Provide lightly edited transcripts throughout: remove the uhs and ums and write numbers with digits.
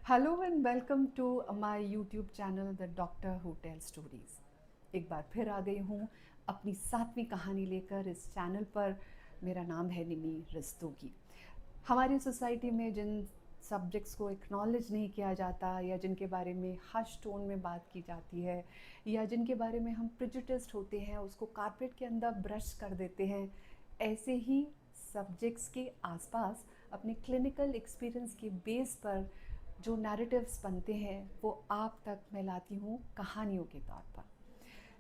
Hello and welcome to my YouTube channel the doctor who tell stories. एक बार फिर आ गई हूँ अपनी 7वीं कहानी लेकर इस चैनल पर। मेरा नाम है निमी रस्तोगी। हमारी सोसाइटी में जिन सब्जेक्ट्स को एक्नॉलेज नहीं किया जाता या जिनके बारे में हश टोन में बात की जाती है या जिनके बारे में हम प्रेजुडिस्ड होते हैं, उसको कारपेट के अंदर ब्रश कर देते हैं, ऐसे ही सब्जेक्ट्स के आसपास अपने क्लिनिकल एक्सपीरियंस के बेस पर जो नैरेटिव्स बनते हैं वो आप तक मैं लाती हूँ कहानियों के तौर पर।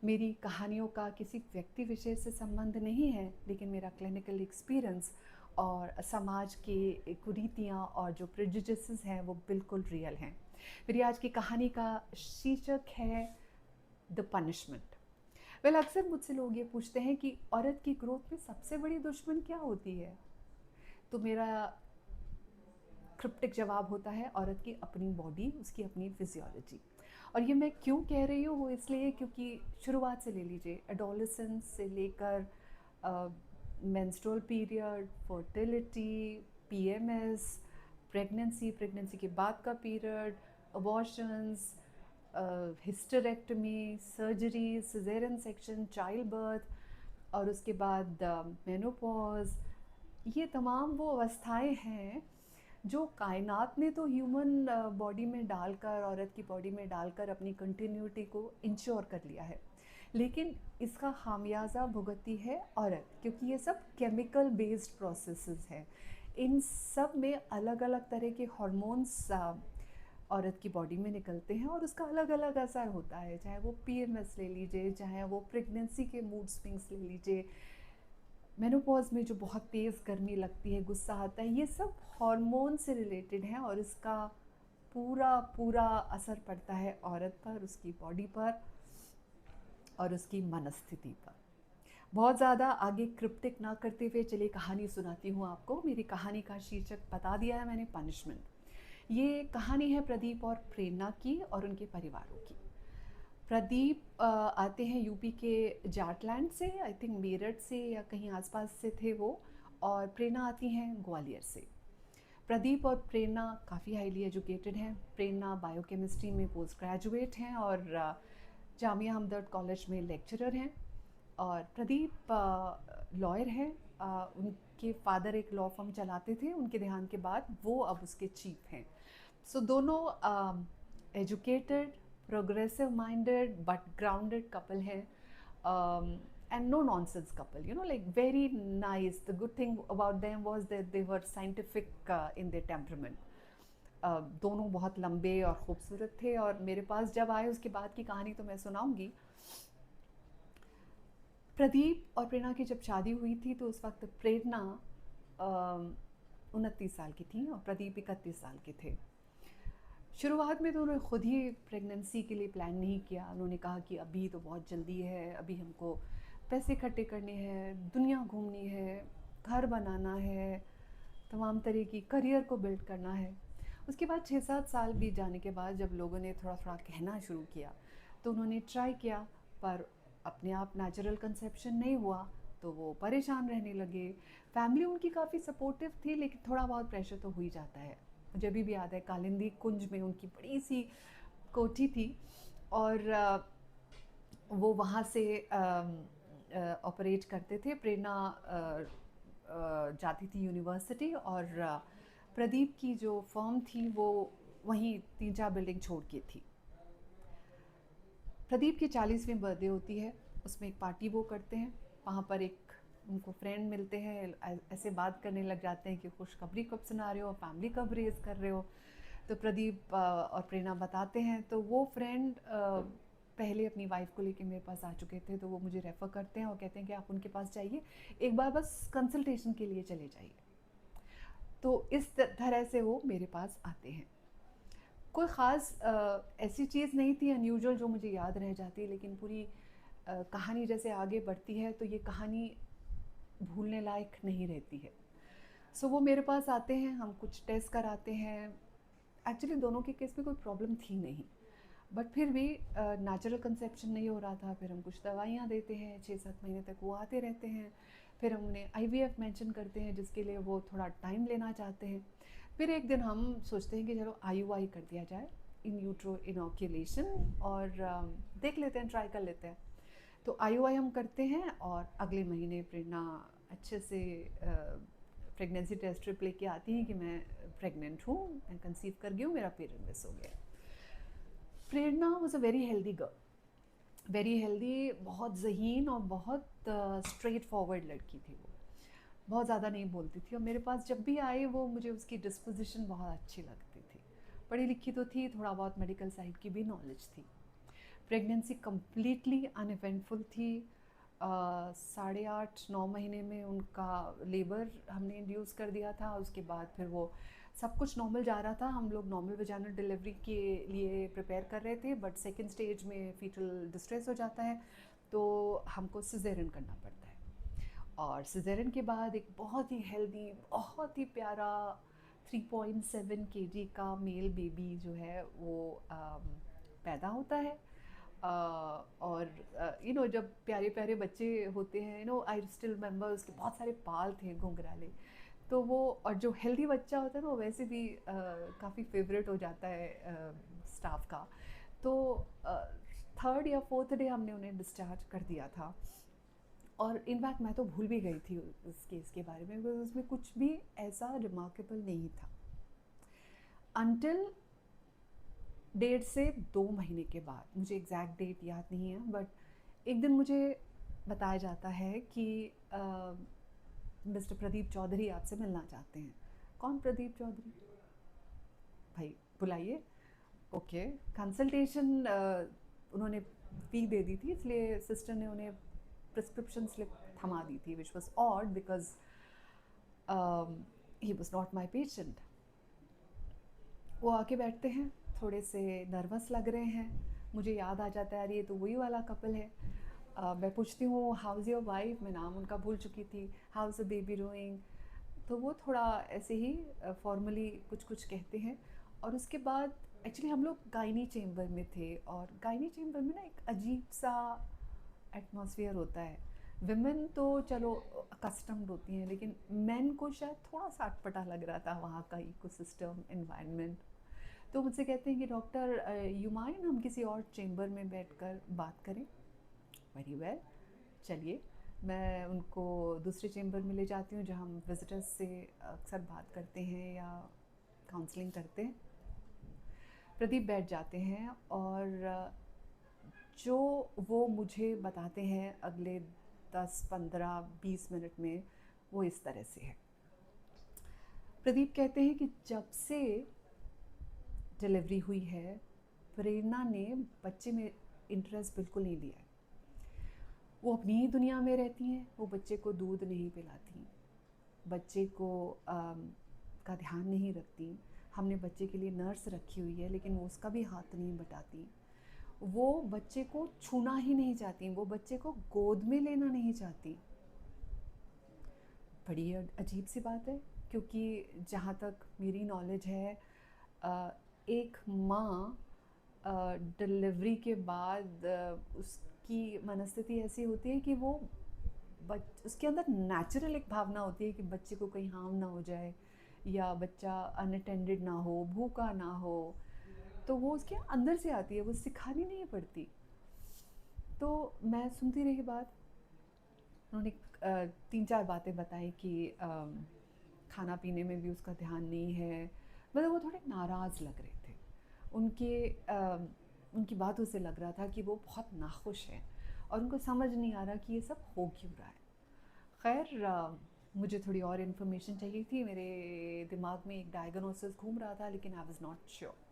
मेरी कहानियों का किसी व्यक्ति विशेष से संबंध नहीं है, लेकिन मेरा क्लिनिकल एक्सपीरियंस और समाज के कुरीतियाँ और जो प्रेजुडिसेस हैं वो बिल्कुल रियल हैं। मेरी आज की कहानी का शीर्षक है द पनिशमेंट। अक्सर मुझसे लोग ये पूछते हैं कि औरत की ग्रोथ में सबसे बड़ी दुश्मन क्या होती है। तो मेरा क्रिप्टिक जवाब होता है औरत की अपनी बॉडी, उसकी अपनी फिजियोलॉजी। और ये मैं क्यों कह रही हूँ वो इसलिए क्योंकि शुरुआत से ले लीजिए, एडोलेसेंस से लेकर menstrual period, fertility, PMS, pregnancy के बाद का period, abortions, hysterectomy, surgery, caesarean section, child birth और उसके बाद मेनोपॉज, ये तमाम वो अवस्थाएं हैं जो कायनात ने तो ह्यूमन बॉडी में डालकर, औरत की बॉडी में डालकर अपनी कंटिन्यूटी को इंश्योर कर लिया है। लेकिन इसका खामियाजा भुगतती है औरत, क्योंकि ये सब केमिकल बेस्ड प्रोसेसेस हैं। इन सब में अलग अलग तरह के हार्मोन्स औरत की बॉडी में निकलते हैं और उसका अलग अलग असर होता है। चाहे वो पीएमएस ले लीजिए, चाहे वो प्रेगनेंसी के मूड स्विंग्स ले लीजिए, मेनोपॉज में जो बहुत तेज़ गर्मी लगती है, गुस्सा आता है, ये सब हार्मोन से रिलेटेड है और इसका पूरा पूरा असर पड़ता है औरत पर, उसकी बॉडी पर और उसकी मनस्थिति पर। बहुत ज़्यादा आगे क्रिप्टिक ना करते हुए चलिए कहानी सुनाती हूँ आपको। मेरी कहानी का शीर्षक बता दिया है मैंने, पनिशमेंट। ये कहानी है प्रदीप और प्रेरणा की और उनके परिवारों की। प्रदीप आते हैं यूपी के जाटलैंड से, आई थिंक मेरठ से या कहीं आसपास से थे वो। और प्रेरणा आती हैं ग्वालियर से। प्रदीप और प्रेरणा काफ़ी हाईली एजुकेटेड हैं। प्रेरणा बायोकेमिस्ट्री में पोस्ट ग्रेजुएट हैं और जामिया हमदर्द कॉलेज में लेक्चरर हैं। और प्रदीप लॉयर हैं। उनके फादर एक लॉ फर्म चलाते थे, उनके देहांत के बाद वो अब उसके चीफ हैं। सो दोनों educated, progressive minded but grounded couple है। And no nonsense couple, like very nice. The good thing about them was that they were scientific in their temperament. दोनों बहुत लंबे और खूबसूरत थे और मेरे पास जब आए उसके बाद की कहानी तो मैं सुनाऊंगी। प्रदीप और प्रेरणा की जब शादी हुई थी तो उस वक्त प्रेरणा 29 साल की थी और प्रदीप 31 साल के थे। शुरुआत में तो उन्होंने खुद ही प्रेगनेंसी के लिए प्लान नहीं किया। उन्होंने कहा कि अभी तो बहुत जल्दी है, अभी हमको पैसे इकट्ठे करने हैं, दुनिया घूमनी है, घर बनाना है, तमाम तरह की करियर को बिल्ड करना है। उसके बाद 6-7 साल बीत जाने के बाद जब लोगों ने थोड़ा थोड़ा कहना शुरू किया तो उन्होंने ट्राई किया, पर अपने आप नेचुरल कंसेप्शन नहीं हुआ तो वो परेशान रहने लगे। फैमिली उनकी काफ़ी सपोर्टिव थी, लेकिन थोड़ा बहुत प्रेशर तो हो ही जाता है। मुझे अभी भी याद है, कालिंदी कुंज में उनकी बड़ी सी कोठी थी और वो वहाँ से ऑपरेट करते थे। प्रेरणा जाती थी यूनिवर्सिटी और प्रदीप की जो फर्म थी वो वहीं 3-4 बिल्डिंग छोड़ के थी। प्रदीप की 40वीं बर्थडे होती है, उसमें एक पार्टी वो करते हैं। वहाँ पर एक उनको फ्रेंड मिलते हैं, ऐसे बात करने लग जाते हैं कि खुशखबरी कब सुना रहे हो, फैमिली कब रेज़ कर रहे हो। तो प्रदीप और प्रेरणा बताते हैं। तो वो फ्रेंड पहले अपनी वाइफ को लेके मेरे पास आ चुके थे, तो वो मुझे रेफ़र करते हैं और कहते हैं कि आप उनके पास जाइए, एक बार बस कंसल्टेशन के लिए चले जाइए। तो इस तरह से वो मेरे पास आते हैं। कोई ख़ास ऐसी चीज़ नहीं थी अनयूजुअल जो मुझे याद रह जाती, लेकिन पूरी कहानी जैसे आगे बढ़ती है तो ये कहानी भूलने लायक नहीं रहती है। सो वो मेरे पास आते हैं, हम कुछ टेस्ट कराते हैं। एक्चुअली दोनों के केस में कोई प्रॉब्लम थी नहीं, बट फिर भी नेचुरल कंसेप्शन नहीं हो रहा था। फिर हम कुछ दवाइयाँ देते हैं, 6-7 महीने तक वो आते रहते हैं। फिर हम उन्हें आईवीएफ मेंशन करते हैं, जिसके लिए वो थोड़ा टाइम लेना चाहते हैं। फिर एक दिन हम सोचते हैं कि चलो IUI कर दिया जाए, इन यूट्रो इनोक्यूलेशन, और देख लेते हैं, ट्राई कर लेते हैं। तो IUI हम करते हैं और अगले महीने प्रेरणा अच्छे से प्रेगनेंसी टेस्ट स्ट्रिप लेके आती हैं कि मैं प्रेग्नेंट हूँ, मैं कंसीव कर गई हूँ, मेरा पीरियड मिस हो गया। Prerna was a very healthy girl, very healthy, बहुत ज़हीन और बहुत स्ट्रेट फॉरवर्ड लड़की थी वो, बहुत ज़्यादा नहीं बोलती थी, और मेरे पास जब भी आए वो, मुझे उसकी डिस्पोजिशन बहुत अच्छी लगती थी। पढ़ी लिखी तो थी, थोड़ा बहुत मेडिकल साइड की भी नॉलेज थी। प्रेगनेंसी कम्प्लीटली अनइवेंटफुल थी। 8.5-9 महीने में उनका लेबर हमने इंड्यूस कर दिया था। उसके बाद फिर वो सब कुछ नॉर्मल जा रहा था, हम लोग नॉर्मल वजाइनल डिलीवरी के लिए प्रिपेयर कर रहे थे, बट सेकेंड स्टेज में फीटल डिस्ट्रेस हो जाता है, तो हमको सिजेरियन करना पड़ता है। और सिजेरियन के बाद एक बहुत ही हेल्दी, बहुत ही प्यारा 3.7 kg का मेल बेबी जो है वो पैदा होता है। और जब प्यारे प्यारे बच्चे होते हैं, आई स्टिल रिमेंबर उसके बहुत सारे बाल थे घुंघराले, तो वो, और जो हेल्दी बच्चा होता है ना वो वैसे भी काफ़ी फेवरेट हो जाता है स्टाफ का। तो थर्ड या फोर्थ डे हमने उन्हें डिस्चार्ज कर दिया था। और इनफैक्ट मैं तो भूल भी गई थी उस केस के बारे में, बिकॉज उसमें कुछ भी ऐसा रिमार्केबल नहीं था अनटिल 1.5 से 2 महीने के बाद। मुझे एग्जैक्ट डेट याद नहीं है, बट एक दिन मुझे बताया जाता है कि मिस्टर प्रदीप चौधरी आपसे मिलना चाहते हैं। कौन प्रदीप चौधरी? भाई बुलाइए। ओके, कंसल्टेशन उन्होंने फ़ी दे दी थी, इसलिए सिस्टर ने उन्हें प्रिस्क्रिप्शन स्लिप थमा दी थी, which was odd because he was not my patient. वो आके बैठते हैं, थोड़े से नर्वस लग रहे हैं। मुझे याद आ जाता है, यार ये तो वही वाला कपल है। मैं पूछती हूँ हाउ इज़ योर वाइफ, मैं नाम उनका भूल चुकी थी, how is the baby doing. तो वो थोड़ा ऐसे ही फॉर्मली कुछ कुछ कहते हैं। और उसके बाद एक्चुअली हम लोग गायनी चेम्बर में थे, और गायनी चेम्बर में ना एक अजीब सा एटमॉस्फेयर होता है। विमेन तो चलो कस्टम्ड होती हैं, लेकिन मैन को शायद थोड़ा सा अटपटा लग रहा था वहाँ का इकोसिस्टम, एनवायरनमेंट। तो मुझसे कहते हैं कि डॉक्टर यू माइंड हम किसी और चेम्बर में बैठकर बात करें? वेरी वेल, चलिए। मैं उनको दूसरे चेम्बर में ले जाती हूँ, जहाँ हम विजिटर्स से अक्सर बात करते हैं या काउंसलिंग करते हैं। प्रदीप बैठ जाते हैं, और जो वो मुझे बताते हैं अगले 10-15-20 मिनट में, वो इस तरह से है। प्रदीप कहते हैं कि जब से डिलीवरी हुई है, प्रेरणा ने बच्चे में इंटरेस्ट बिल्कुल नहीं लिया है। वो अपनी ही दुनिया में रहती हैं, वो बच्चे को दूध नहीं पिलाती, बच्चे को का ध्यान नहीं रखती। हमने बच्चे के लिए नर्स रखी हुई है, लेकिन वो उसका भी हाथ नहीं बटाती। वो बच्चे को छूना ही नहीं चाहती, वो बच्चे को गोद में लेना नहीं चाहती। बड़ी अजीब सी बात है, क्योंकि जहाँ तक मेरी नॉलेज है, एक माँ डिलीवरी के बाद उसकी मनस्थिति ऐसी होती है कि वो उसके अंदर नेचुरल एक भावना होती है कि बच्चे को कहीं हार्म ना हो जाए, या बच्चा अनअटेंडेड ना हो, भूखा ना हो। तो वो उसके अंदर से आती है, वो सिखानी नहीं पड़ती। तो मैं सुनती रही बात। उन्होंने 3-4 बातें बताई कि खाना पीने में भी उसका ध्यान नहीं है। मतलब वो थोड़े नाराज़ लग रहे थे। उनकी बातों से लग रहा था कि वो बहुत नाखुश हैं, और उनको समझ नहीं आ रहा कि ये सब हो क्यों रहा है। खैर, मुझे थोड़ी और इन्फॉर्मेशन चाहिए थी। मेरे दिमाग में एक डायग्नोसिस घूम रहा था, लेकिन आई वाज नॉट श्योर।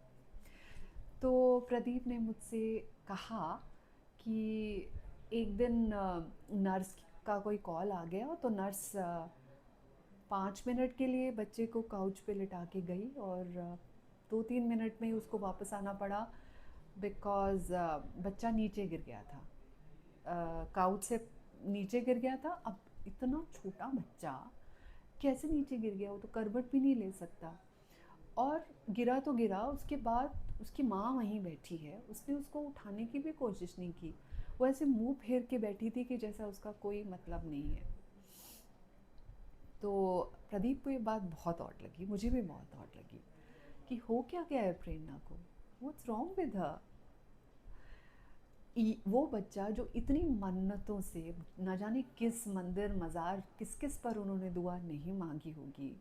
तो प्रदीप ने मुझसे कहा कि एक दिन नर्स का कोई कॉल आ गया, तो नर्स 5 मिनट के लिए बच्चे को काउच पे लिटा के गई, और 2-3 मिनट में ही उसको वापस आना पड़ा, बिकॉज़ बच्चा नीचे गिर गया था, काउच से नीचे गिर गया था। अब इतना छोटा बच्चा कैसे नीचे गिर गया? वो तो करवट भी नहीं ले सकता। और गिरा तो गिरा, उसके बाद उसकी माँ वहीं बैठी है, उसने उसको उठाने की भी कोशिश नहीं की। वो ऐसे मुंह फेर के बैठी थी कि जैसा उसका कोई मतलब नहीं है। तो प्रदीप को ये बात बहुत ऑड लगी, मुझे भी बहुत ऑड लगी कि हो क्या गया है प्रेरणा को, व्हाट्स रॉन्ग विद हर। वो बच्चा जो इतनी मन्नतों से न जाने किस मंदिर मज़ार किस किस पर उन्होंने दुआ नहीं मांगी होगी,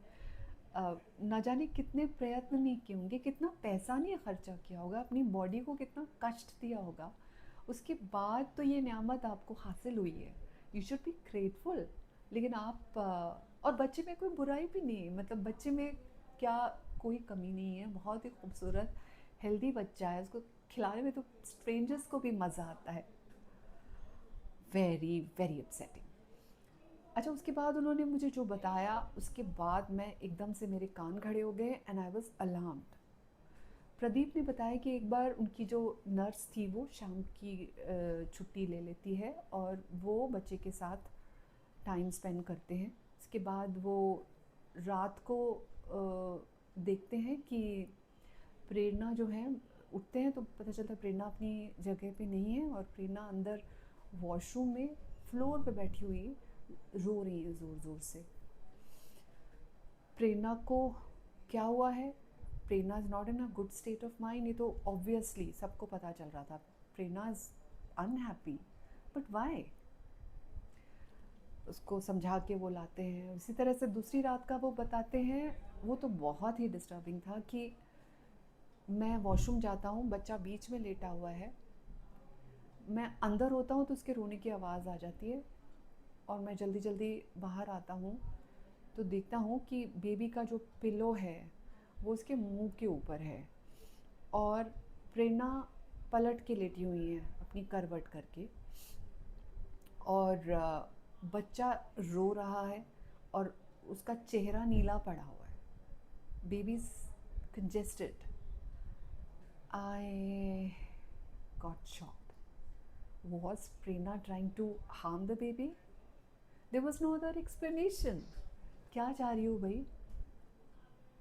न जाने कितने प्रयत्न नहीं किए होंगे, कितना पैसा नहीं खर्चा किया होगा, अपनी बॉडी को कितना कष्ट दिया होगा, उसके बाद तो ये नेमत आपको हासिल हुई है, यू शुड बी ग्रेटफुल। लेकिन आप और बच्चे में कोई बुराई भी नहीं है, मतलब बच्चे में क्या कोई कमी नहीं है, बहुत ही खूबसूरत हेल्दी बच्चा है, उसको खिलाने में तो स्ट्रेंजर्स को भी मज़ा आता है। Very very upsetting. अच्छा, उसके बाद उन्होंने मुझे जो बताया, उसके बाद मैं एकदम से मेरे कान खड़े हो गए and I was alarmed. Pradeep ने बताया कि एक बार उनकी जो नर्स थी वो शाम की छुट्टी ले लेती है और वो बच्चे के साथ टाइम स्पेंड करते हैं। उसके बाद वो रात को देखते हैं कि प्रेरणा जो है, उठते हैं तो पता चलता है प्रेरणा अपनी जगह पे नहीं है और प्रेरणा अंदर वॉशरूम में फ्लोर पे बैठी हुई रो रही है ज़ोर ज़ोर से। प्रेरणा को क्या हुआ है, Prerna is not in a good state of mind, ये तो ऑब्वियसली सबको पता चल रहा था। Prerna is unhappy, but why? उसको समझा के वो लाते हैं। इसी तरह से दूसरी रात का वो बताते हैं, वो तो बहुत ही डिस्टर्बिंग था कि मैं वॉशरूम जाता हूँ, बच्चा बीच में लेटा हुआ है, मैं अंदर होता हूँ तो उसके रोने की आवाज़ आ जाती है और मैं जल्दी जल्दी बाहर आता हूँ तो देखता हूँ कि बेबी का जो पिलो है वो उसके मुंह के ऊपर है और प्रेरणा पलट के लेटी हुई है अपनी करवट करके, और बच्चा रो रहा है और उसका चेहरा नीला पड़ा हुआ है, baby is congested. I got shocked. Was Prerna trying to harm the baby? There was no other explanation. क्या चाह रही हो भाई?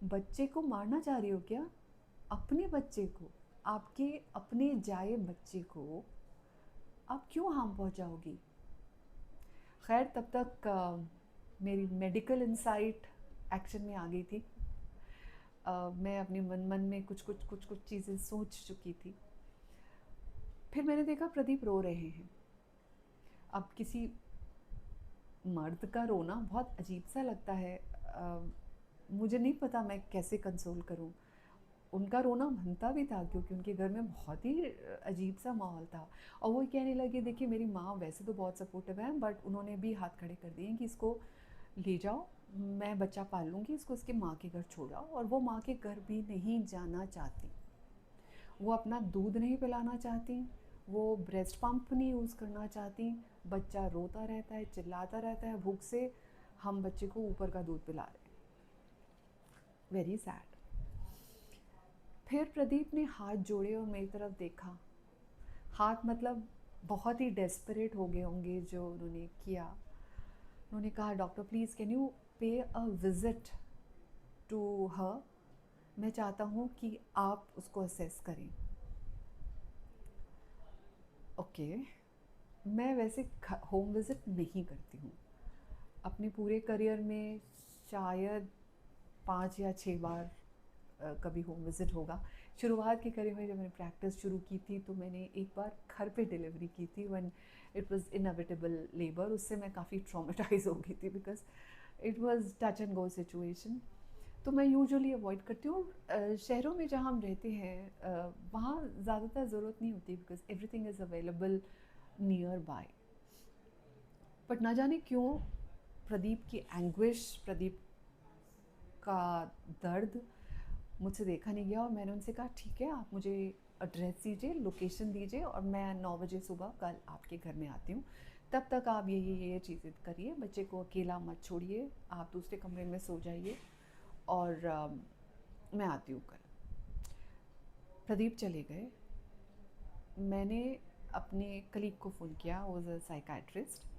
बच्चे को मारना चाह रही हो क्या? अपने बच्चे को, आपके अपने जाए बच्चे को आप क्यों हार्म पहुंचाओगी? खैर तब तक मेरी मेडिकल इंसाइट एक्शन में आ गई थी। मैं अपने मन में कुछ चीज़ें सोच चुकी थी। फिर मैंने देखा प्रदीप रो रहे हैं। अब किसी मर्द का रोना बहुत अजीब सा लगता है, मुझे नहीं पता मैं कैसे कंसोल करूं। उनका रोना बनता भी था क्योंकि उनके घर में बहुत ही अजीब सा माहौल था। और वो कहने लगे, देखिए मेरी माँ वैसे तो बहुत सपोर्टिव है, बट उन्होंने भी हाथ खड़े कर दिए कि इसको ले जाओ, मैं बच्चा पाल लूँगी, इसको उसके माँ के घर छोड़ाओ। और वो माँ के घर भी नहीं जाना चाहती, वो अपना दूध नहीं पिलाना चाहती, वो ब्रेस्ट पंप नहीं यूज़ करना चाहती। बच्चा रोता रहता है, चिल्लाता रहता है भूख से, हम बच्चे को ऊपर का दूध पिला रहे हैं। Very sad. फिर प्रदीप ने हाथ जोड़े और मेरी तरफ देखा। हाथ मतलब बहुत ही डेस्परेट हो गए होंगे जो उन्होंने किया। उन्होंने कहा, डॉक्टर प्लीज़ कैन यू पे अ विज़िट टू हर, मैं चाहता हूँ कि आप उसको असेस करें। ओके, मैं वैसे होम विज़िट नहीं करती हूँ। अपने पूरे करियर में शायद 5 या 6 बार कभी होम विज़िट होगा। शुरुआत के करियर में जब मैंने प्रैक्टिस शुरू की थी तो मैंने एक बार घर पे डिलीवरी की थी, when it was inevitable labour. उससे मैं काफ़ी ट्रॉमेटाइज हो गई थी because it was touch and go situation. तो मैं यूजुअली अवॉइड करती हूँ। शहरों में जहाँ हम रहते हैं वहाँ ज़्यादातर ज़रूरत नहीं होती because everything is available near by. But ना जाने क्यों प्रदीप की एंग्विश, प्रदीप का दर्द मुझसे देखा नहीं गया और मैंने उनसे कहा, ठीक है आप मुझे एड्रेस दीजिए, लोकेशन दीजिए और मैं 9 बजे सुबह कल आपके घर में आती हूँ। तब तक आप ये चीज़ें करिए, बच्चे को अकेला मत छोड़िए, आप दूसरे कमरे में सो जाइए और मैं आती हूँ कल। प्रदीप चले गए। मैंने अपने कलीग को फ़ोन किया, वो वाज अ साइकाइट्रिस्ट।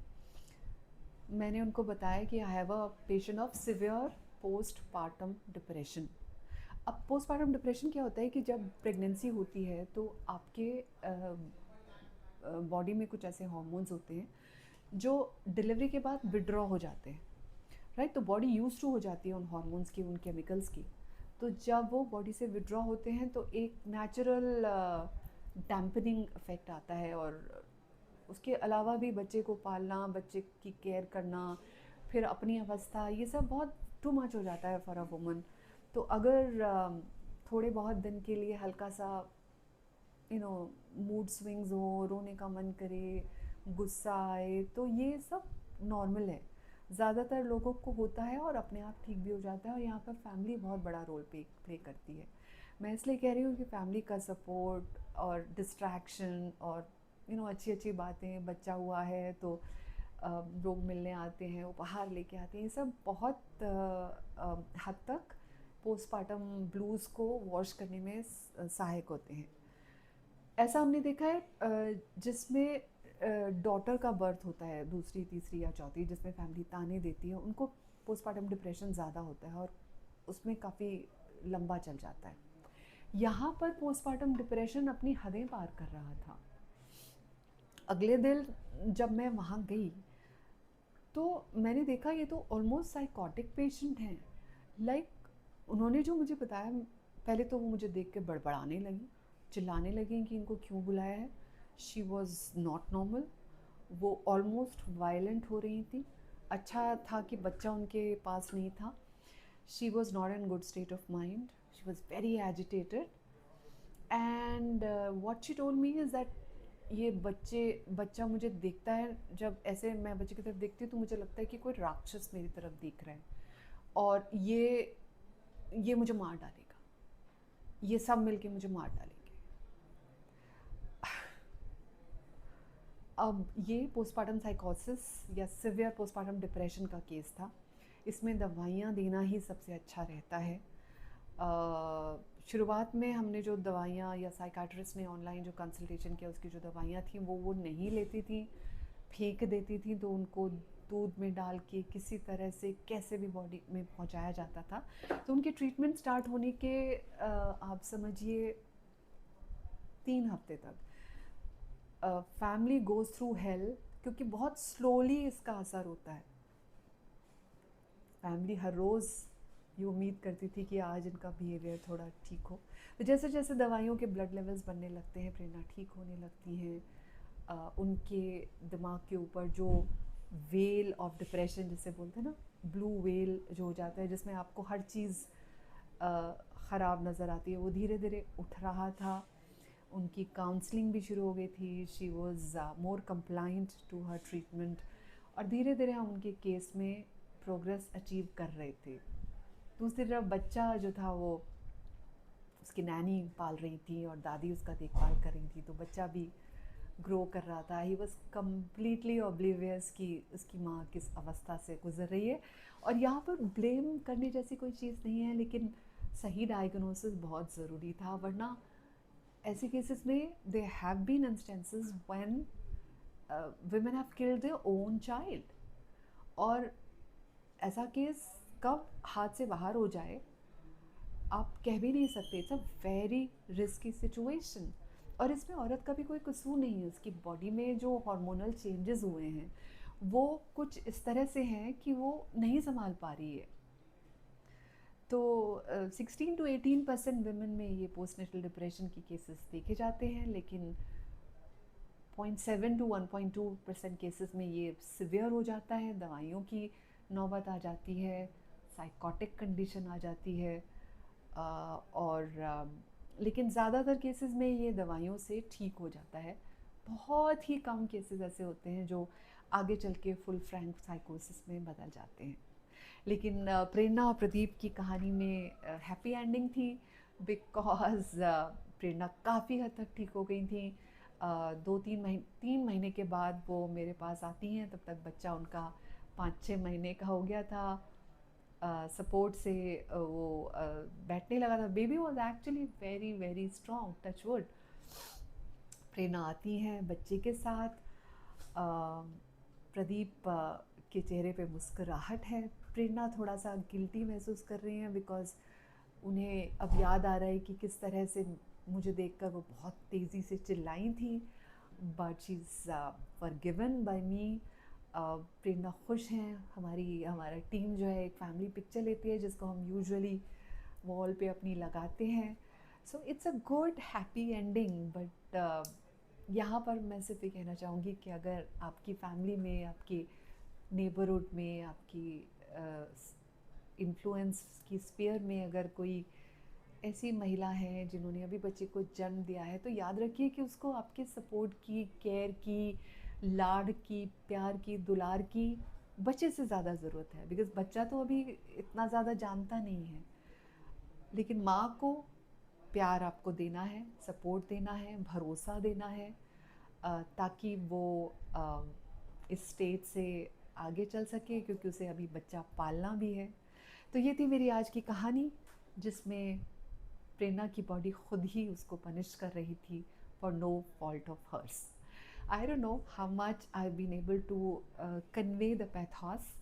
मैंने उनको बताया कि I have a patient of severe postpartum depression. अब पोस्टपार्टम डिप्रेशन क्या होता है कि जब प्रेगनेंसी होती है तो आपके बॉडी में कुछ ऐसे हार्मोन्स होते हैं जो डिलीवरी के बाद विड्रॉ हो जाते हैं। राइट। तो बॉडी यूज टू हो जाती है उन हार्मोन्स की, उन केमिकल्स की। तो जब वो बॉडी से विड्रॉ होते हैं तो एक नेचुरल डैम्पनिंग इफेक्ट आता है। और उसके अलावा भी बच्चे को पालना, बच्चे की केयर करना, फिर अपनी अवस्था, ये सब बहुत टू मच हो जाता है फॉर अ वुमन। तो अगर थोड़े बहुत दिन के लिए हल्का सा मूड स्विंग्स हो, रोने का मन करे, गुस्सा आए, तो ये सब नॉर्मल है। ज़्यादातर लोगों को होता है और अपने आप ठीक भी हो जाता है। और यहाँ पर फैमिली बहुत बड़ा रोल प्ले करती है। मैं इसलिए कह रही हूँ कि फैमिली का सपोर्ट और डिस्ट्रैक्शन और अच्छी अच्छी बातें, बच्चा हुआ है तो लोग मिलने आते हैं, उपहार लेके आते हैं, ये सब बहुत हद तक पोस्टमार्टम ब्लूज़ को वॉश करने में सहायक होते हैं। ऐसा हमने देखा है जिसमें डॉटर का बर्थ होता है, दूसरी, तीसरी या चौथी, जिसमें फैमिली ताने देती है, उनको पोस्टमार्टम डिप्रेशन ज़्यादा होता है और उसमें काफ़ी लंबा चल जाता है। यहाँ पर पोस्टमार्टम डिप्रेशन अपनी हदें पार कर रहा था। अगले दिन जब मैं वहाँ गई तो मैंने देखा ये तो ऑलमोस्ट साइकोटिक पेशेंट हैं। लाइक उन्होंने जो मुझे बताया, पहले तो वो मुझे देख के बड़बड़ाने लगी, चिल्लाने लगी कि इनको क्यों बुलाया है। She was not normal. वो ऑलमोस्ट वायलेंट हो रही थी। अच्छा था कि बच्चा उनके पास नहीं था। She was not in good state of mind, she was very agitated. And what she told me is that ये बच्चा मुझे देखता है, जब ऐसे मैं बच्चे की तरफ देखती हूँ तो मुझे लगता है कि कोई राक्षस मेरी तरफ देख रहा है और ये मुझे मार डालेगा, ये सब मिलके मुझे मार डालेंगे। अब ये पोस्टमार्टम साइकोसिस या सिवियर पोस्टमार्टम डिप्रेशन का केस था। इसमें दवाइयाँ देना ही सबसे अच्छा रहता है। शुरुआत में हमने जो दवाइयाँ, या साइकाट्रिस्ट ने ऑनलाइन जो कंसल्टेशन किया, उसकी जो दवाइयाँ थी वो नहीं लेती थी, फेंक देती थी। तो उनको दूध में डाल के किसी तरह से कैसे भी बॉडी में पहुँचाया जाता था। तो उनके ट्रीटमेंट स्टार्ट होने के आप समझिए 3 हफ्ते तक फैमिली गोज थ्रू हेल, क्योंकि बहुत स्लोली इसका असर होता है। फैमिली हर रोज़ ये उम्मीद करती थी कि आज इनका बिहेवियर थोड़ा ठीक हो। तो जैसे जैसे दवाइयों के ब्लड लेवल्स बनने लगते हैं, प्रेरणा ठीक होने लगती हैं। उनके दिमाग के ऊपर जो वेल ऑफ डिप्रेशन जिसे बोलते हैं ना, ब्लू वेल जो हो जाता है, जिसमें आपको हर चीज़ ख़राब नज़र आती है, वो धीरे धीरे उठ रहा था। उनकी काउंसलिंग भी शुरू हो गई थी। She was more complaint to her treatment. और धीरे धीरे हम उनके केस में प्रोग्रेस अचीव कर रहे थे। दूसरी तरफ बच्चा जो था वो उसकी नैनी पाल रही थी और दादी उसका देखभाल कर रही थी, तो बच्चा भी ग्रो कर रहा था। ही वॉज कम्प्लीटली ऑब्लिवियस कि उसकी माँ किस अवस्था से गुजर रही है। और यहाँ पर ब्लेम करने जैसी कोई चीज़ नहीं है, लेकिन सही डायग्नोसिस बहुत ज़रूरी था। वरना ऐसे केसेस में they have been instances when women have killed their own child। और ऐसा केस कब हाथ से बाहर हो जाए आप कह भी नहीं सकते। It's a very risky situation. और इसमें औरत का भी कोई कसूर नहीं है। उसकी बॉडी में जो हार्मोनल चेंजेस हुए हैं वो कुछ इस तरह से हैं कि वो नहीं संभाल पा रही है। तो 16 to 18% वुमेन में ये पोस्टनेटल डिप्रेशन की केसेस देखे जाते हैं, लेकिन 0.7 to 1.2% केसेस में ये सिवियर हो जाता है, दवाइयों की नौबत आ जाती है, साइकोटिक कंडीशन आ जाती है। लेकिन ज़्यादातर केसेस में ये दवाइयों से ठीक हो जाता है। बहुत ही कम केसेस ऐसे होते हैं जो आगे चल के फुल फ्रैंक साइकोसिस में बदल जाते हैं। लेकिन प्रेरणा और प्रदीप की कहानी में हैप्पी एंडिंग थी, बिकॉज प्रेरणा काफ़ी हद तक ठीक हो गई थी। 3 महीने के बाद वो मेरे पास आती हैं। तब तक बच्चा उनका 5-6 महीने का हो गया था। सपोर्ट से वो बैठने लगा था। Baby was actually very very strong, touch wood. Prerna आती हैं बच्चे के साथ। प्रदीप के चेहरे पे मुस्कुराहट है। प्रेरणा थोड़ा सा गिल्टी महसूस कर रही हैं, बिकॉज़ उन्हें अब याद आ रहा है कि किस तरह से मुझे देखकर वो बहुत तेज़ी से चिल्लाई थी। But she is forgiven by me. Prerna खुश हैं, हमारा टीम जो है एक फैमिली पिक्चर लेती है जिसको हम यूजुअली वॉल पे अपनी लगाते हैं. So it's a good happy ending. But यहाँ पर मैं सिर्फ ये कहना चाहूँगी कि अगर आपकी फैमिली में, आपके नेबरहुड में, आपकी इन्फ्लुएंस की स्फीयर में अगर कोई ऐसी महिला है जिन्होंने अभी बच्चे को जन्म दिया है, तो याद रखिए कि उसको आपके सपोर्ट की, केयर की, लाड की, प्यार की, दुलार की बच्चे से ज़्यादा ज़रूरत है. बिकॉज़ बच्चा तो अभी इतना ज़्यादा जानता नहीं है, लेकिन माँ को प्यार आपको देना है, सपोर्ट देना है, भरोसा देना है, ताकि वो इस स्टेज से आगे चल सके, क्योंकि उसे अभी बच्चा पालना भी है. तो ये थी मेरी आज की कहानी, जिसमें प्रेरणा की बॉडी खुद ही उसको पनिश कर रही थी for no fault of hers. I don't know how much I have been able to convey the pathos,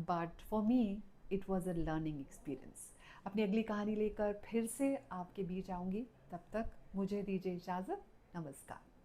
but for me it was a learning experience. अपनी अगली कहानी लेकर फिर से आपके बीच आऊँगी. तब तक मुझे दीजिए इजाज़त. नमस्कार.